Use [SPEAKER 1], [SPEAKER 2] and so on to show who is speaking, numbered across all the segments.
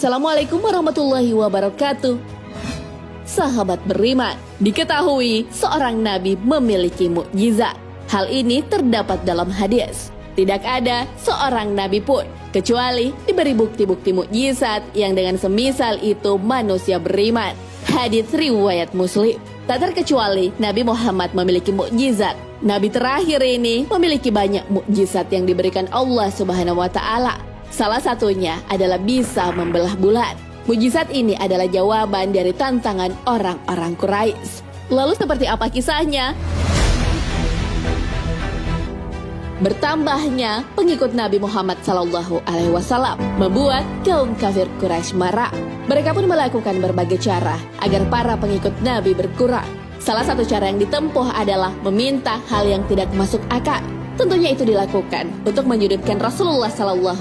[SPEAKER 1] Assalamualaikum warahmatullahi wabarakatuh. Sahabat beriman, diketahui seorang nabi memiliki mukjizat. Hal ini terdapat dalam hadis. Tidak ada seorang nabi pun kecuali diberi bukti-bukti mukjizat yang dengan semisal itu manusia beriman. Hadis riwayat Muslim. Tak terkecuali Nabi Muhammad memiliki mukjizat. Nabi terakhir ini memiliki banyak mukjizat yang diberikan Allah Subhanahu wa taala. Salah satunya adalah bisa membelah bulan. Mukjizat ini adalah jawaban dari tantangan orang-orang Quraisy. Lalu seperti apa kisahnya? Bertambahnya pengikut Nabi Muhammad SAW membuat kaum kafir Quraisy marah. Mereka pun melakukan berbagai cara agar para pengikut Nabi berkurang. Salah satu cara yang ditempuh adalah meminta hal yang tidak masuk akal. Tentunya itu dilakukan untuk menyudutkan Rasulullah SAW.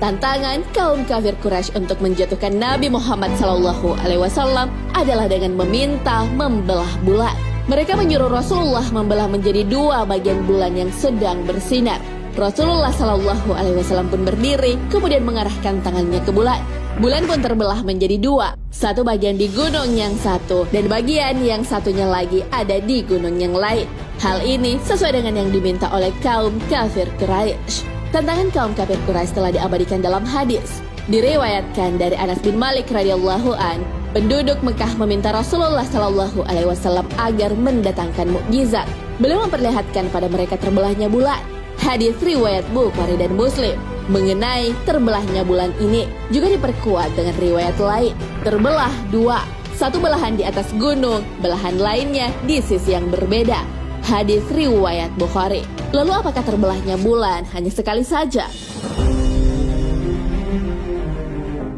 [SPEAKER 1] Tantangan kaum kafir Quraisy untuk menjatuhkan Nabi Muhammad SAW adalah dengan meminta membelah bulan. Mereka menyuruh Rasulullah membelah menjadi dua bagian bulan yang sedang bersinar. Rasulullah SAW pun berdiri, kemudian mengarahkan tangannya ke bulan. Bulan pun terbelah menjadi dua. Satu bagian di gunung yang satu, dan bagian yang satunya lagi ada di gunung yang lain. Hal ini sesuai dengan yang diminta oleh kaum kafir Quraisy. Tantangan kaum kafir Quraisy telah diabadikan dalam hadis. Diriwayatkan dari Anas bin Malik radhiyallahu an, penduduk Mekah meminta Rasulullah SAW agar mendatangkan mukjizat. Beliau memperlihatkan pada mereka terbelahnya bulan. Hadis riwayat Bukhari dan Muslim. Mengenai terbelahnya bulan ini juga diperkuat dengan riwayat lain. Terbelah dua, satu belahan di atas gunung, belahan lainnya di sisi yang berbeda. Hadis riwayat Bukhari. Lalu apakah terbelahnya bulan hanya sekali saja?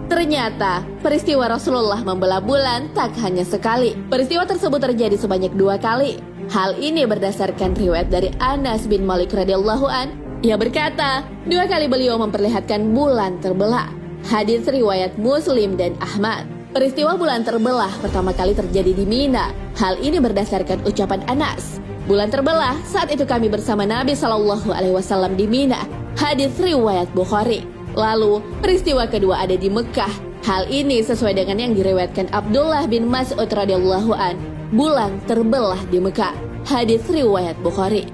[SPEAKER 1] Ternyata peristiwa Rasulullah membelah bulan tak hanya sekali. Peristiwa tersebut terjadi sebanyak 2 kali. Hal ini berdasarkan riwayat dari Anas bin Malik radhiyallahu an. Ia berkata, 2 kali beliau memperlihatkan bulan terbelah. Hadis riwayat Muslim dan Ahmad. Peristiwa bulan terbelah pertama kali terjadi di Mina. Hal ini berdasarkan ucapan Anas. Bulan terbelah saat itu kami bersama Nabi SAW di Mina. Hadis riwayat Bukhari. Lalu peristiwa kedua ada di Mekah. Hal ini sesuai dengan yang diriwayatkan Abdullah bin Mas'ud radhiyallahu an. Bulan terbelah di Mekah. Hadis riwayat Bukhari.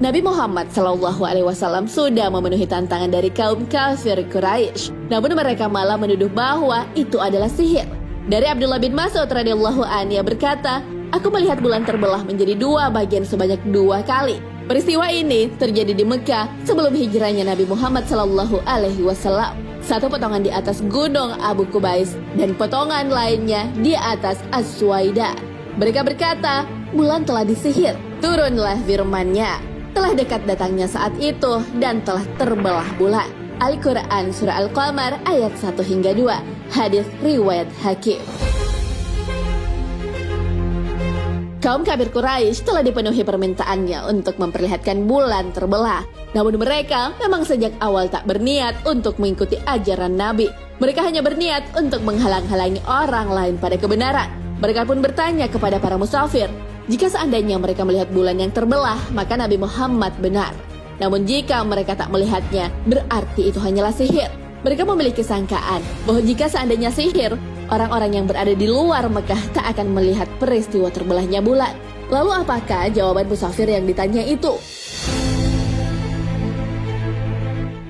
[SPEAKER 1] Nabi Muhammad SAW sudah memenuhi tantangan dari kaum kafir Quraisy. Namun mereka malah menuduh bahwa itu adalah sihir. Dari Abdullah bin Mas'ud radhiyallahu an, ia berkata, "Aku melihat bulan terbelah menjadi 2 bagian sebanyak 2 kali. Peristiwa ini terjadi di Mekah sebelum hijrahnya Nabi Muhammad SAW. Satu potongan di atas gunung Abu Qubais dan potongan lainnya di atas As-Suwaida." Mereka berkata, "Bulan telah disihir." Turunlah firman-Nya. Telah dekat datangnya saat itu dan telah terbelah bulan. Al-Quran Surah Al-Qamar ayat 1 hingga 2. Hadis riwayat Hakim. Kaum kafir Quraisy telah dipenuhi permintaannya untuk memperlihatkan bulan terbelah. Namun mereka memang sejak awal tak berniat untuk mengikuti ajaran Nabi. Mereka hanya berniat untuk menghalang-halangi orang lain pada kebenaran. Mereka pun bertanya kepada para musafir, jika seandainya mereka melihat bulan yang terbelah, maka Nabi Muhammad benar. Namun jika mereka tak melihatnya, berarti itu hanyalah sihir. Mereka memiliki sangkaan bahwa jika seandainya sihir, orang-orang yang berada di luar Mekah tak akan melihat peristiwa terbelahnya bulan. Lalu apakah jawaban musafir yang ditanya itu?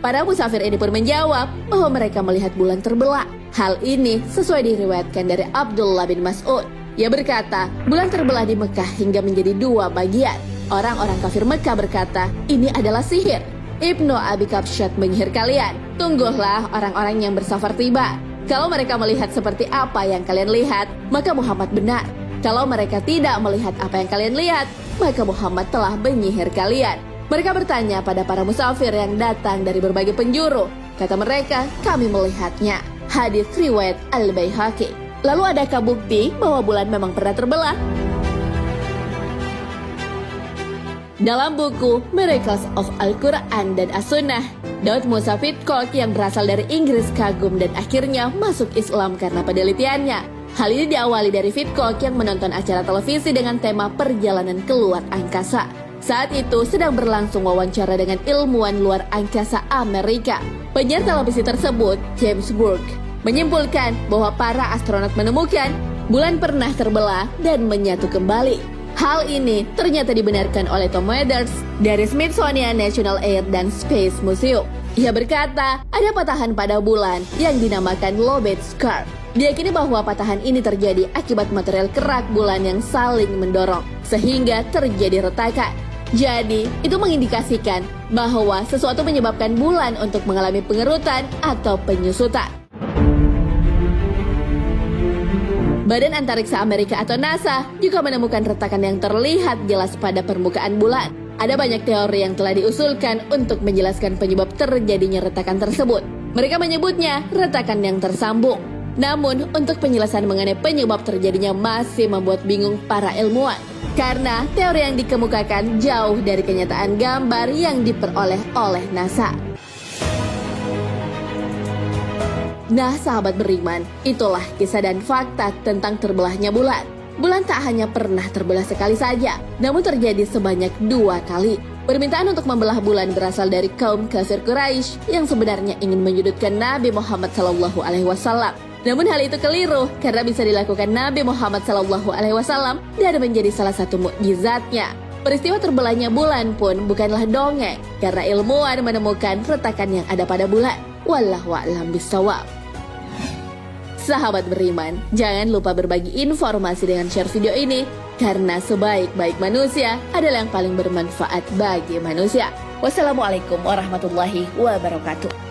[SPEAKER 1] Para musafir ini pun menjawab bahwa mereka melihat bulan terbelah. Hal ini sesuai diriwayatkan dari Abdullah bin Mas'ud. Ia berkata, bulan terbelah di Mekah hingga menjadi 2 bagian. Orang-orang kafir Mekah berkata, ini adalah sihir. Ibnu Abi Kabsyat menyihir kalian. Tunggulah orang-orang yang bersafar tiba. Kalau mereka melihat seperti apa yang kalian lihat, maka Muhammad benar. Kalau mereka tidak melihat apa yang kalian lihat, maka Muhammad telah menyihir kalian. Mereka bertanya pada para musafir yang datang dari berbagai penjuru. Kata mereka, kami melihatnya. Hadis riwayat Al-Baihaqi. Lalu adakah bukti bahwa bulan memang pernah terbelah? Dalam buku Miracles of Al-Quran dan As-Sunnah, Daud Musa Fitcock yang berasal dari Inggris kagum dan akhirnya masuk Islam karena penelitiannya. Hal ini diawali dari Fitcock yang menonton acara televisi dengan tema perjalanan keluar angkasa. Saat itu sedang berlangsung wawancara dengan ilmuwan luar angkasa Amerika. Penyiar televisi tersebut, James Burke, menyimpulkan bahwa para astronot menemukan bulan pernah terbelah dan menyatu kembali. Hal ini ternyata dibenarkan oleh Tom Weathers dari Smithsonian National Air and Space Museum. Ia berkata, ada patahan pada bulan yang dinamakan lobate scar. Diyakini bahwa patahan ini terjadi akibat material kerak bulan yang saling mendorong, sehingga terjadi retakan. Jadi, itu mengindikasikan bahwa sesuatu menyebabkan bulan untuk mengalami pengerutan atau penyusutan. Badan Antariksa Amerika atau NASA juga menemukan retakan yang terlihat jelas pada permukaan bulan. Ada banyak teori yang telah diusulkan untuk menjelaskan penyebab terjadinya retakan tersebut. Mereka menyebutnya retakan yang tersambung. Namun, untuk penjelasan mengenai penyebab terjadinya masih membuat bingung para ilmuwan. Karena teori yang dikemukakan jauh dari kenyataan gambar yang diperoleh oleh NASA. Nah, sahabat beriman, itulah kisah dan fakta tentang terbelahnya bulan. Bulan tak hanya pernah terbelah sekali saja, namun terjadi sebanyak 2 kali. Permintaan untuk membelah bulan berasal dari kaum kafir Quraisy yang sebenarnya ingin menyudutkan Nabi Muhammad SAW. Namun hal itu keliru karena bisa dilakukan Nabi Muhammad SAW dan menjadi salah satu mukjizatnya. Peristiwa terbelahnya bulan pun bukanlah dongeng karena ilmuwan menemukan retakan yang ada pada bulan. Wallahu a'lam bishawab. Sahabat beriman, jangan lupa berbagi informasi dengan share video ini karena sebaik-baik manusia adalah yang paling bermanfaat bagi manusia. Wassalamualaikum warahmatullahi wabarakatuh.